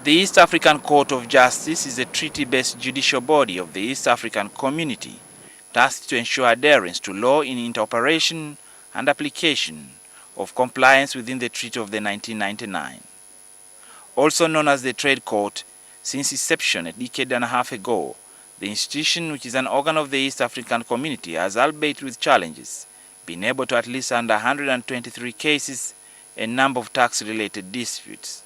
The East African Court of Justice is a treaty-based judicial body of the East African Community, tasked to ensure adherence to law in interoperation and application of compliance within the Treaty of the 1999. Also known as the Trade Court, since inception a decade and a half ago, the institution, which is an organ of the East African Community, has, albeit with challenges, been able to at least under 123 cases a number of tax-related disputes.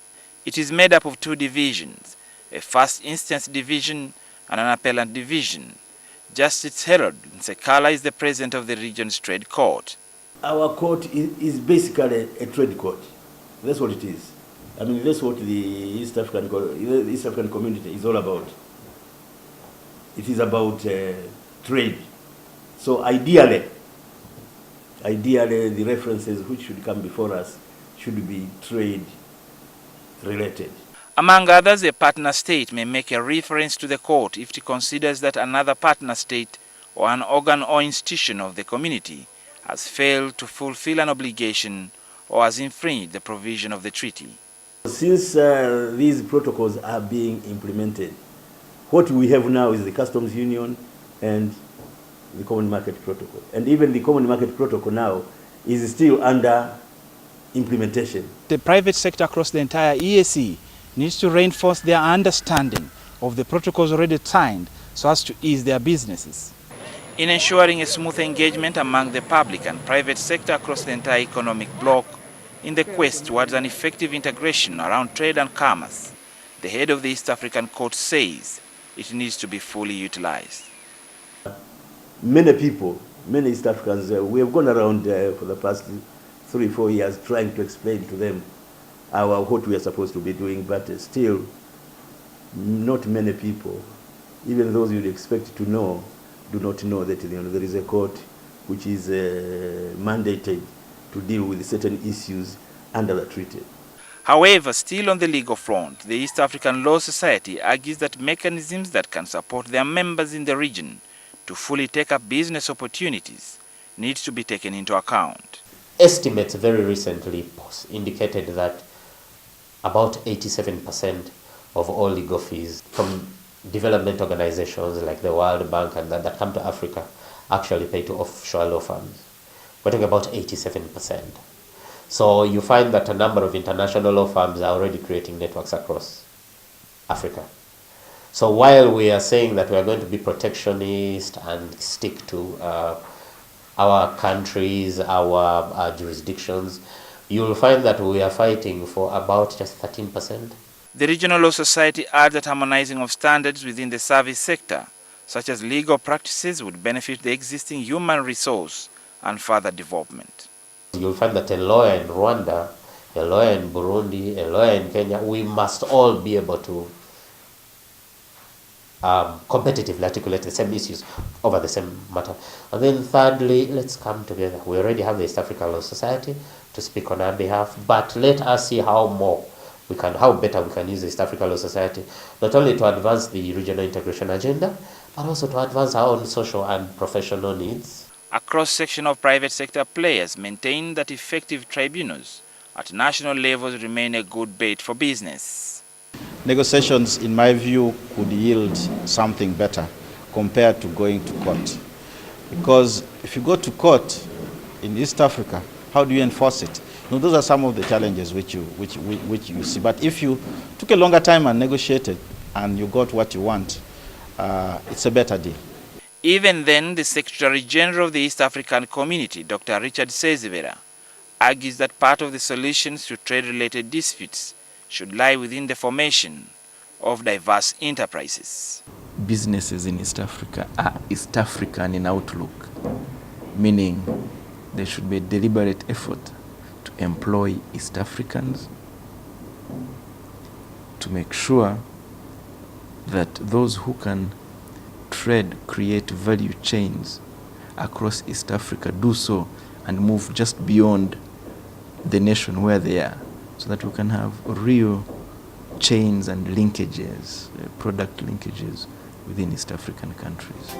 It is made up of two divisions, a first instance division and an appellant division. Justice Harold Nsekala is the president of the region's trade court. Our court is basically a trade court. That's what it is. I mean, that's what the East African community is all about. It is about trade. So ideally, the references which should come before us should be trade related. Among others, a partner state may make a reference to the court if it considers that another partner state or an organ or institution of the community has failed to fulfill an obligation or has infringed the provision of the treaty. Since these protocols are being implemented, what we have now is the customs union and the common market protocol. And even the common market protocol now is still under implementation. The private sector across the entire EAC needs to reinforce their understanding of the protocols already signed so as to ease their businesses. In ensuring a smooth engagement among the public and private sector across the entire economic bloc in the quest towards an effective integration around trade and commerce, the head of the East African Court says it needs to be fully utilized. Many people, many East Africans, we have gone around for the past 3-4 years trying to explain to them what we are supposed to be doing, but still not many people, even those you'd expect to know, do not know that there is a court which is mandated to deal with certain issues under the treaty. However, still on the legal front, the East African Law Society argues that mechanisms that can support their members in the region to fully take up business opportunities needs to be taken into account. Estimates very recently indicated that about 87% of all legal fees from development organizations like the World Bank and that come to Africa actually pay to offshore law firms. We're talking about 87%. So you find that a number of international law firms are already creating networks across Africa. So while we are saying that we are going to be protectionist and stick to our countries, our jurisdictions, you will find that we are fighting for about just 13%. The Regional Law Society adds that harmonizing of standards within the service sector, such as legal practices, would benefit the existing human resource and further development. You'll find that a lawyer in Rwanda, a lawyer in Burundi, a lawyer in Kenya, we must all be able to competitively articulate the same issues over the same matter. And then thirdly, let's come together. We already have the East African Law Society to speak on our behalf, but let us see how better we can use the East African Law Society, not only to advance the regional integration agenda, but also to advance our own social and professional needs. A cross-section of private sector players maintain that effective tribunals at national levels remain a good bait for business. Negotiations, in my view, could yield something better compared to going to court. Because if you go to court in East Africa, how do you enforce it? Those are some of the challenges which you see. But if you took a longer time and negotiated and you got what you want, it's a better deal. Even then, the Secretary General of the East African Community, Dr. Richard Sezibera, argues that part of the solutions to trade-related disputes should lie within the formation of diverse enterprises. Businesses in East Africa are East African in outlook, meaning there should be a deliberate effort to employ East Africans, to make sure that those who can trade, create value chains across East Africa do so and move just beyond the nation where they are, so that we can have real chains and linkages, product linkages within East African countries.